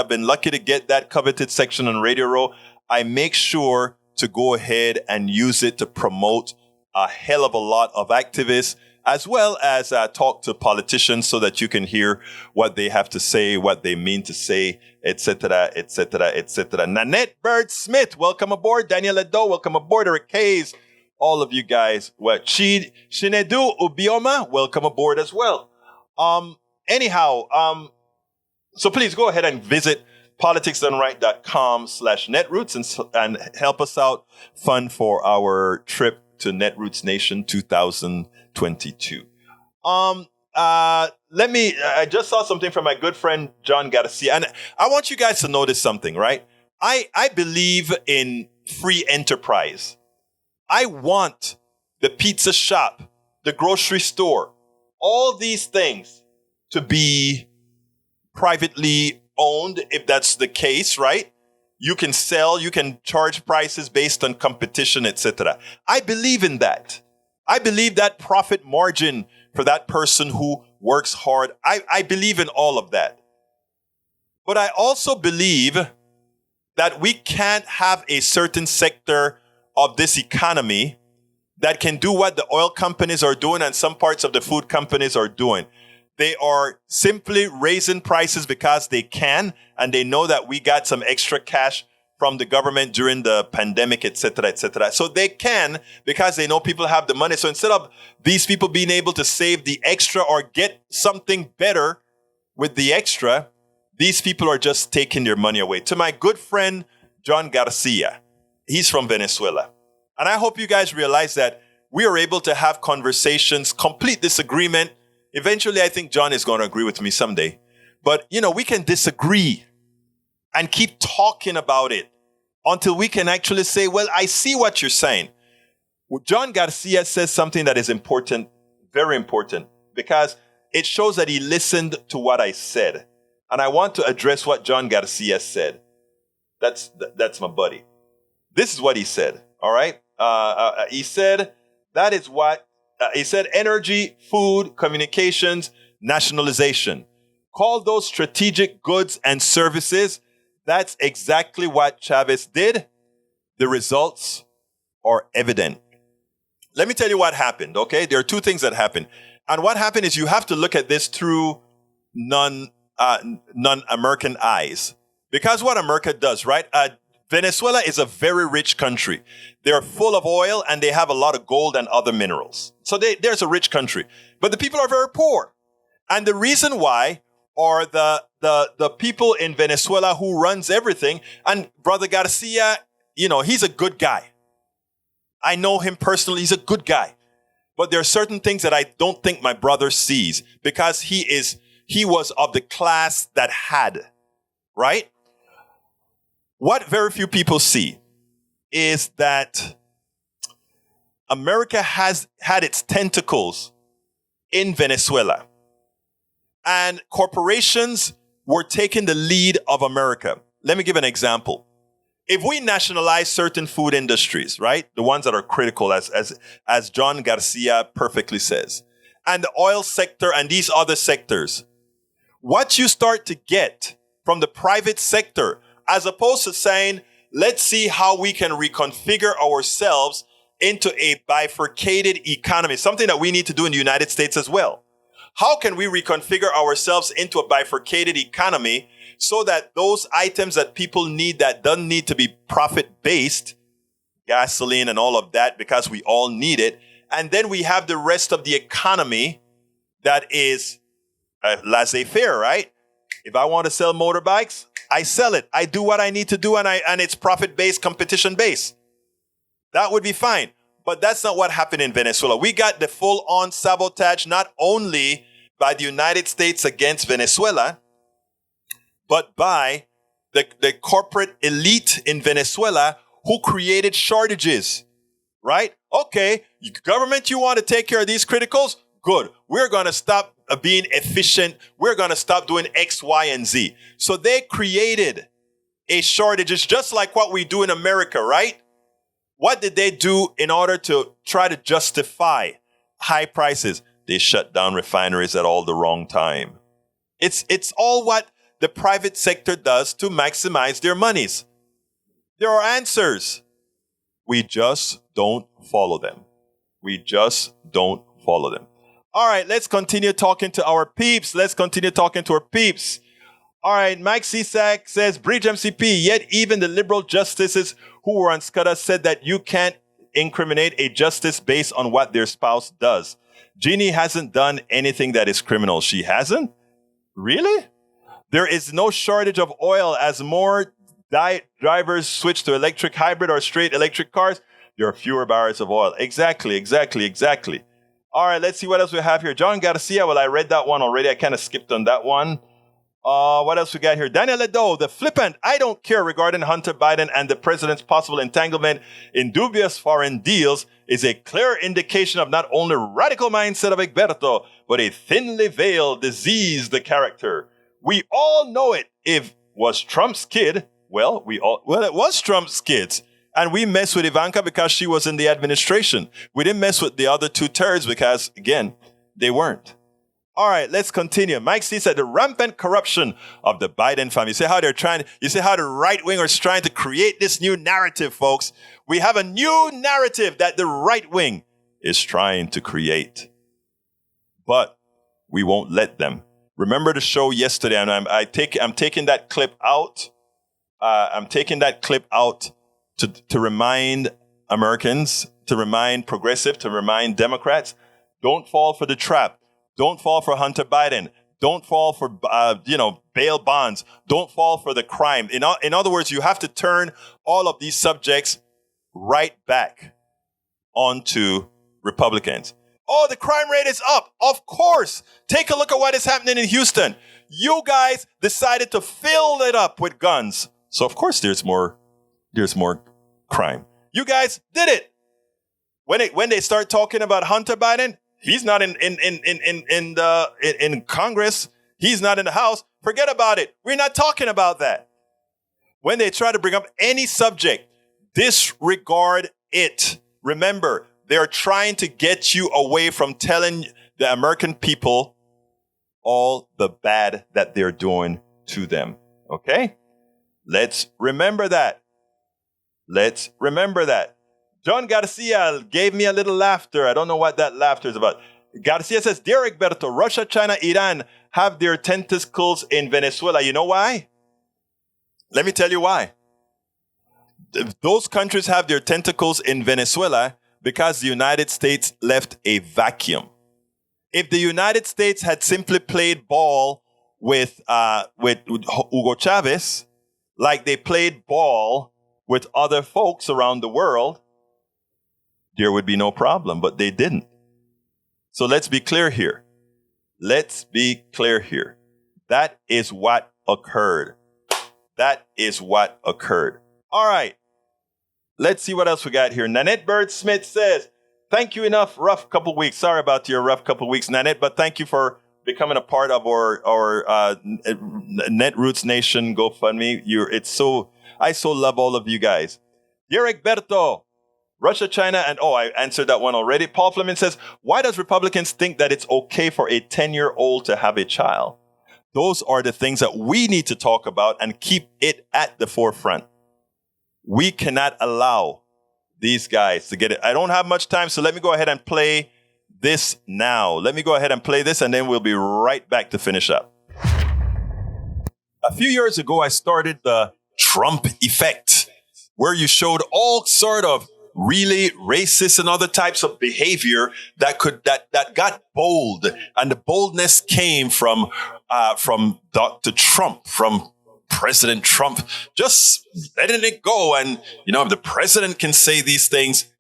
been lucky to get that coveted section on Radio Row, I make sure to go ahead and use it to promote a hell of a lot of activists, as well as talk to politicians so that you can hear what they have to say, what they mean to say, etc., etc., etc. Nanette Bird Smith, welcome aboard. Daniel Edo, welcome aboard. Eric Hayes, all of you guys. Well, Shinedu Ubioma, welcome aboard as well. So please go ahead and visit politicsdoneright.com/netroots and help us out fund for our trip to Netroots Nation 2022. I just saw something from my good friend John Garcia, and I want you guys to notice something, right? I believe in free enterprise. I want the pizza shop, the grocery store, all these things to be privately owned, if that's the case, right? You can sell, you can charge prices based on competition, etc. I believe in that. I believe that profit margin for that person who works hard. I believe in all of that. But I also believe that we can't have a certain sector of this economy that can do what the oil companies are doing and some parts of the food companies are doing. They are simply raising prices because they can, and they know that we got some extra cash from the government during the pandemic, et cetera, et cetera. So they can because they know people have the money. So instead of these people being able to save the extra or get something better with the extra, these people are just taking their money away. To my good friend, John Garcia, he's from Venezuela. And I hope you guys realize that we are able to have conversations, complete disagreement. Eventually, I think John is going to agree with me someday. But, we can disagree and keep talking about it until we can actually say, well, I see what you're saying. Well, John Garcia says something that is important, very important, because it shows that he listened to what I said. And I want to address what John Garcia said. That's my buddy. This is what he said, all right? He said, he said energy, food, communications, nationalization. Call those strategic goods and services. That's exactly what Chavez did. The results are evident. Let me tell you what happened, okay? There are two things that happened. And what happened is you have to look at this through non-American eyes. Because what America does, right? Venezuela is a very rich country. They're full of oil and they have a lot of gold and other minerals. So there's a rich country. But the people are very poor. And the reason why are the people in Venezuela who runs everything. And Brother Garcia, he's a good guy. I know him personally. He's a good guy. But there are certain things that I don't think my brother sees because he was of the class that had, right? What very few people see is that America has had its tentacles in Venezuela. And corporations were taking the lead of America. Let me give an example. If we nationalize certain food industries, right? The ones that are critical, as John Garcia perfectly says, and the oil sector and these other sectors, what you start to get from the private sector, as opposed to saying, let's see how we can reconfigure ourselves into a bifurcated economy, something that we need to do in the United States as well. How can we reconfigure ourselves into a bifurcated economy so that those items that people need that don't need to be profit-based gasoline and all of that because we all need it. And then we have the rest of the economy that is laissez-faire, right? If I want to sell motorbikes, I sell it. I do what I need to do, and it's profit-based, competition-based. That would be fine. But that's not what happened in Venezuela. We got the full-on sabotage, not only by the United States against Venezuela, but by the corporate elite in Venezuela who created shortages, right? Okay, government, you want to take care of these criticals? Good. We're going to stop being efficient. We're going to stop doing X, Y, and Z. So they created a shortage. It's just like what we do in America, right? What did they do in order to try to justify high prices? They shut down refineries at all the wrong time. It's all what the private sector does to maximize their monies. There are answers. We just don't follow them. We just don't follow them. All right, let's continue talking to our peeps. All right, Mike Cisak says, Bridge MCP, yet even the liberal justices who were on SCUDA said that you can't incriminate a justice based on what their spouse does. Jeannie hasn't done anything that is criminal. She hasn't? Really? There is no shortage of oil as more drivers switch to electric hybrid or straight electric cars. There are fewer barrels of oil. Exactly. All right, let's see what else we have here. John Garcia, well, I read that one already. I kind of skipped on that one. What else we got here? Daniel Ledo, the flippant, I don't care regarding Hunter Biden and the president's possible entanglement in dubious foreign deals is a clear indication of not only radical mindset of Egberto, but a thinly veiled, diseased character. We all know it. If was Trump's kid, well, it was Trump's kids. And we messed with Ivanka because she was in the administration. We didn't mess with the other 2/3 because, again, they weren't. All right, let's continue. Mike C said the rampant corruption of the Biden family. You see how the right wingers is trying to create this new narrative, folks. We have a new narrative that the right wing is trying to create. But we won't let them. Remember the show yesterday, and I'm taking that clip out. I'm taking that clip out to remind Americans, to remind progressive, to remind Democrats, don't fall for the trap. Don't fall for Hunter Biden. Don't fall for, bail bonds. Don't fall for the crime. In other words, you have to turn all of these subjects right back onto Republicans. Oh, the crime rate is up. Of course. Take a look at what is happening in Houston. You guys decided to fill it up with guns. So, of course, there's more crime. You guys did it. When they start talking about Hunter Biden, he's not in Congress. He's not in the House. Forget about it. We're not talking about that. When they try to bring up any subject, disregard it. Remember, they're trying to get you away from telling the American people all the bad that they're doing to them. Okay? Let's remember that. John Garcia gave me a little laughter. I don't know what that laughter is about. Garcia says, Dear Egberto, Russia, China, Iran have their tentacles in Venezuela. You know why? Let me tell you why. Those countries have their tentacles in Venezuela because the United States left a vacuum. If the United States had simply played ball with Hugo Chavez, like they played ball with other folks around the world, there would be no problem, but they didn't. So let's be clear here. That is what occurred. All right. Let's see what else we got here. Nanette Bird Smith says, thank you enough. Rough couple weeks. Sorry about your rough couple weeks, Nanette, but thank you for becoming a part of our Netroots Nation GoFundMe. I so love all of you guys. Dear Egberto, Russia, China, and I answered that one already. Paul Fleming says, why does Republicans think that it's okay for a 10-year-old to have a child? Those are the things that we need to talk about and keep it at the forefront. We cannot allow these guys to get it. I don't have much time, so let me go ahead and play this now. Let me go ahead and play this, and then we'll be right back to finish up. A few years ago, I started the Trump effect, where you showed all sort of really racist and other types of behavior that got bold. And the boldness came from Dr. Trump, from President Trump, just letting it go. And, if the president can say these things,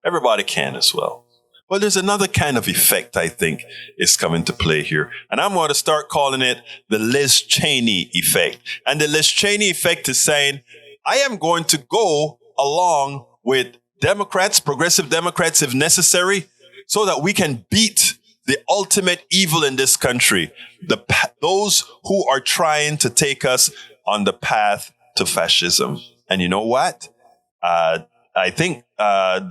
everybody can as well. Well, there's another kind of effect, I think, is coming to play here. And I'm going to start calling it the Liz Cheney effect. And the Liz Cheney effect is saying, I am going to go along with Democrats, progressive Democrats, if necessary, so that we can beat the ultimate evil in this country, those who are trying to take us on the path to fascism. And you know what? I think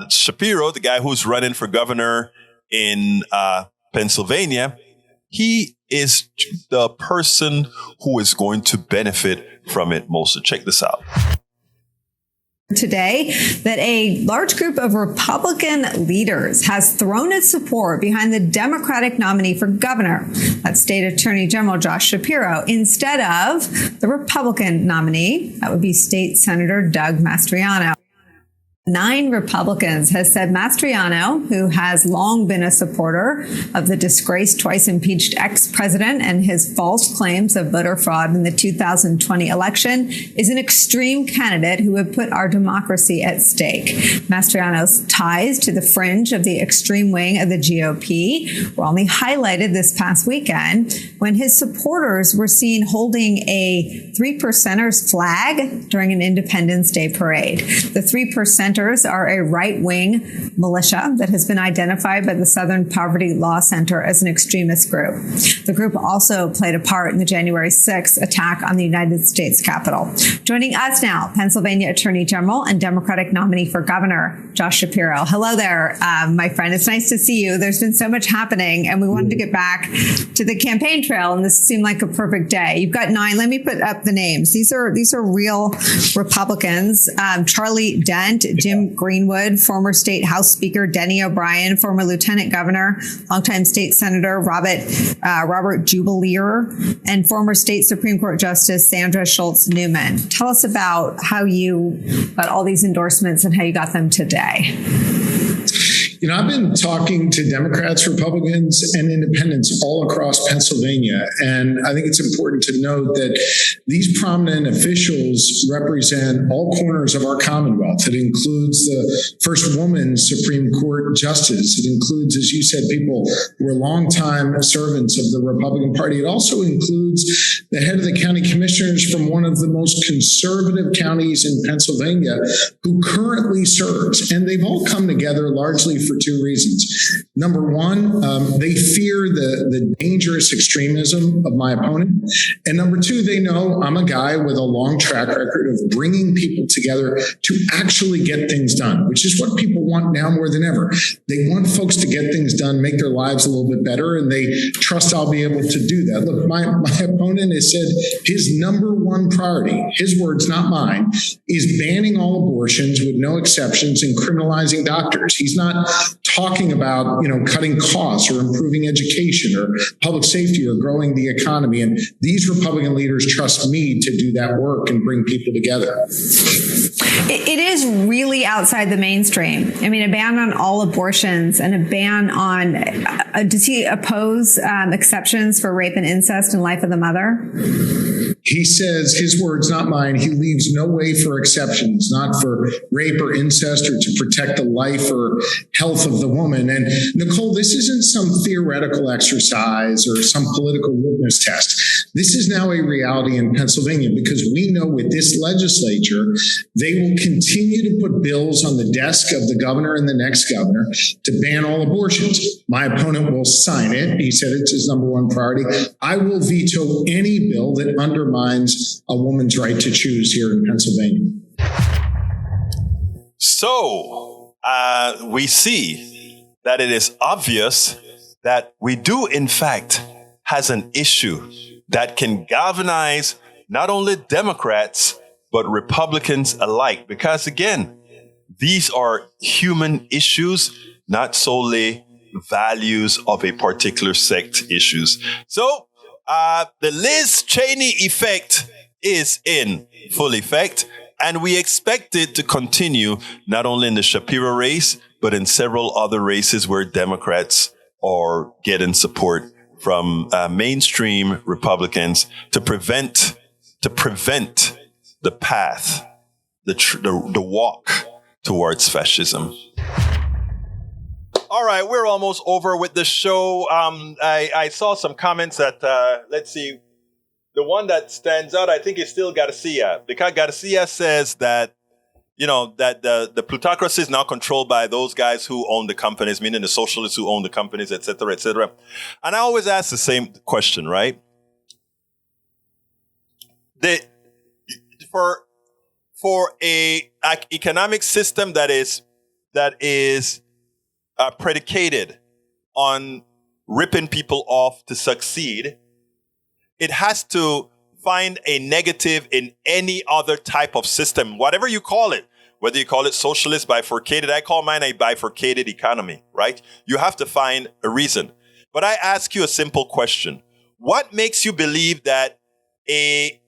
Shapiro, the guy who's running for governor in Pennsylvania, he is the person who is going to benefit from it most. So check this out. Today, that a large group of Republican leaders has thrown its support behind the Democratic nominee for governor, that's State Attorney General Josh Shapiro, instead of the Republican nominee, that would be State Senator Doug Mastriano. 9 Republicans has said Mastriano, who has long been a supporter of the disgraced, twice impeached ex-president and his false claims of voter fraud in the 2020 election, is an extreme candidate who would put our democracy at stake. Mastriano's ties to the fringe of the extreme wing of the GOP were only highlighted this past weekend when his supporters were seen holding a 3%ers flag during an Independence Day parade. The 3% are a right-wing militia that has been identified by the Southern Poverty Law Center as an extremist group. The group also played a part in the January 6th attack on the United States Capitol. Joining us now, Pennsylvania Attorney General and Democratic nominee for governor, Josh Shapiro. Hello there, my friend. It's nice to see you. There's been so much happening, and we wanted to get back to the campaign trail, and this seemed like a perfect day. You've got 9. Let me put up the names. These are real Republicans. Charlie Dent, Jim Greenwood, former state House Speaker Denny O'Brien, former Lieutenant Governor, longtime State Senator Robert Jubelier, and former State Supreme Court Justice Sandra Schultz Newman. Tell us about how you got all these endorsements and how you got them today. I've been talking to Democrats, Republicans, and independents all across Pennsylvania. And I think it's important to note that these prominent officials represent all corners of our Commonwealth. It includes the first woman Supreme Court justice. It includes, as you said, people who were longtime servants of the Republican Party. It also includes the head of the county commissioners from one of the most conservative counties in Pennsylvania who currently serves. And they've all come together largely for 2 reasons. Number one, they fear the dangerous extremism of my opponent. And number 2, they know I'm a guy with a long track record of bringing people together to actually get things done, which is what people want now more than ever. They want folks to get things done, make their lives a little bit better, and they trust I'll be able to do that. Look, my opponent has said his number 1 priority, his words, not mine, is banning all abortions with no exceptions and criminalizing doctors. He's not talking about, cutting costs or improving education or public safety or growing the economy. And these Republican leaders trust me to do that work and bring people together. It is really outside the mainstream. I mean, a ban on all abortions and a ban on, does he oppose exceptions for rape and incest and life of the mother? He says, his words, not mine, he leaves no way for exceptions, not for rape or incest or to protect the life or health of the woman. And Nicole, this isn't some theoretical exercise or some political litmus test. This is now a reality in Pennsylvania because we know with this legislature, they will continue to put bills on the desk of the governor and the next governor to ban all abortions. My opponent will sign it. He said it's his number 1 priority. I will veto any bill that undermines a woman's right to choose here in Pennsylvania. So we see that it is obvious that we do, in fact, has an issue that can galvanize not only Democrats, but Republicans alike. Because again, these are human issues, not solely values of a particular sect issues. So the Liz Cheney effect is in full effect. And we expect it to continue not only in the Shapiro race, but in several other races where Democrats are getting support from mainstream Republicans to prevent the path, the walk towards fascism. All right, we're almost over with the show. I saw some comments that, let's see, the one that stands out, I think, is still Garcia, because Garcia says that, that the plutocracy is now controlled by those guys who own the companies, meaning the socialists who own the companies, et cetera, et cetera. And I always ask the same question, right? For a economic system that is predicated on ripping people off to succeed, it has to find a negative in any other type of system, whatever you call it, whether you call it socialist, bifurcated. I call mine a bifurcated economy, right? You have to find a reason. But I ask you a simple question. What makes you believe that a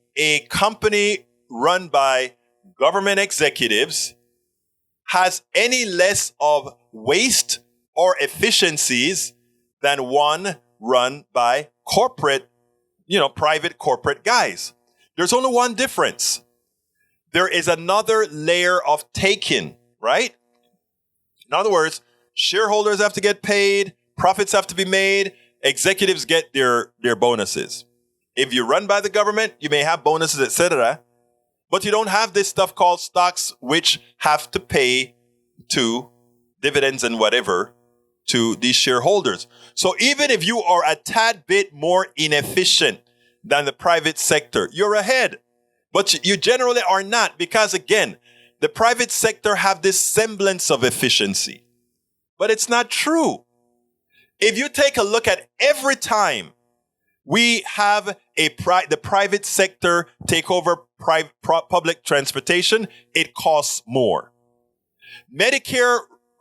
company run by government executives has any less of waste or efficiencies than one run by private corporate guys? There's only one difference. There is another layer of taking, right? In other words, shareholders have to get paid, profits have to be made, executives get their bonuses. If you run by the government, you may have bonuses, etc., but you don't have this stuff called stocks, which have to pay to dividends and whatever to these shareholders. So even if you are a tad bit more inefficient than the private sector, you're ahead. But you generally are not, because again, the private sector have this semblance of efficiency. But it's not true. If you take a look at every time we have the private sector take over public transportation, it costs more. Medicare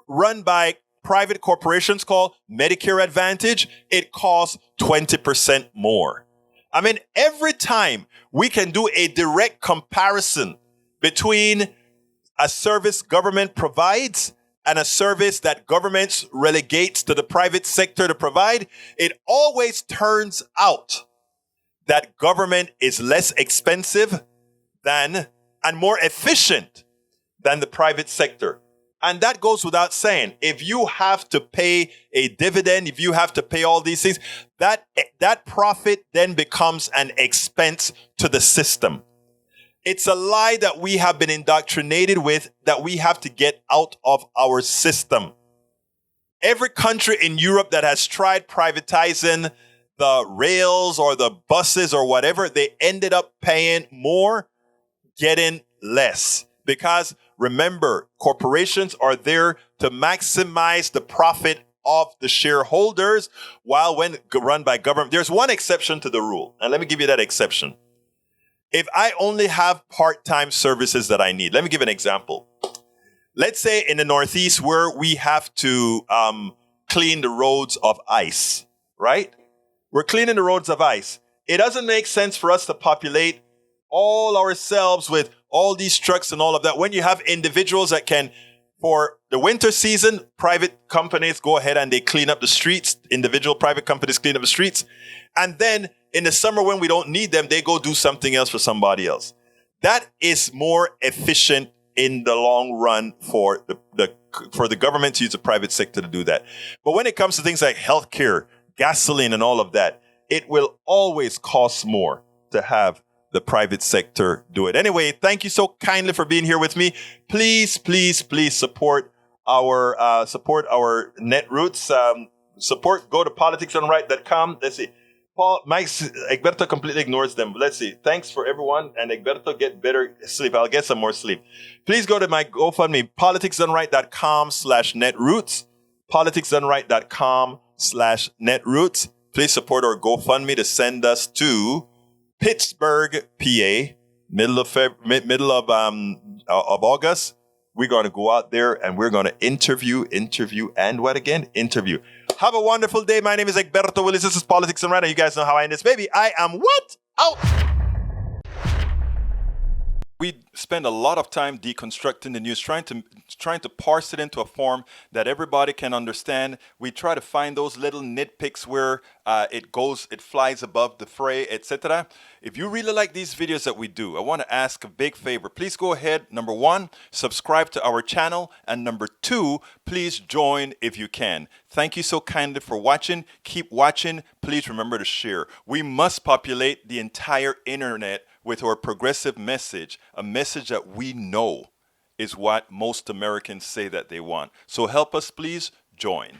run by private corporations called Medicare Advantage, it costs 20% more. I mean, every time we can do a direct comparison between a service government provides and a service that governments relegates to the private sector to provide, it always turns out that government is less expensive and more efficient than the private sector. And that goes without saying. If you have to pay a dividend, if you have to pay all these things, that profit then becomes an expense to the system. It's a lie that we have been indoctrinated with, that we have to get out of our system. Every country in Europe that has tried privatizing the rails or the buses or whatever, they ended up paying more, getting less. Because remember, corporations are there to maximize the profit of the shareholders, while when run by government, there's one exception to the rule. And let me give you that exception. If I only have part-time services that I need, let me give an example. Let's say in the Northeast where we have to clean the roads of ice, right? We're cleaning the roads of ice. It doesn't make sense for us to populate all ourselves with all these trucks and all of that when you have individuals that can, for the winter season, private companies go ahead and they clean up the streets. Individual private companies clean up the streets. And then in the summer when we don't need them, they go do something else for somebody else. That is more efficient in the long run for the government to use the private sector to do that. But when it comes to things like healthcare, gasoline and all of that, it will always cost more to have the private sector do it. Anyway, thank you so kindly for being here with me. Please, please, please support our Netroots. Go to politicsdoneright.com. Let's see. Egberto completely ignores them. Let's see. Thanks for everyone. And Egberto, get better sleep. I'll get some more sleep. Please go to my GoFundMe, politicsdoneright.com/netroots. politicsdoneright.com/netroots. Please support our GoFundMe to send us to Pittsburgh, PA, middle of August. We're going to go out there and we're going to interview, and what again? Interview. Have a wonderful day. My name is Egberto Willis. This is Politics and Right. You guys know how I end this, baby. I am what? Out. we spend a lot of time deconstructing the news, trying to parse it into a form that everybody can understand. We try to find those little nitpicks where it flies above the fray, etc. If you really like these videos that we do, I want to ask a big favor. Please go ahead, number one, subscribe to our channel, and number two, please join if you can. Thank you so kindly for watching. Keep watching. Please remember to share. We must populate the entire internet with our progressive message, a message that we know is what most Americans say that they want. So help us, please join.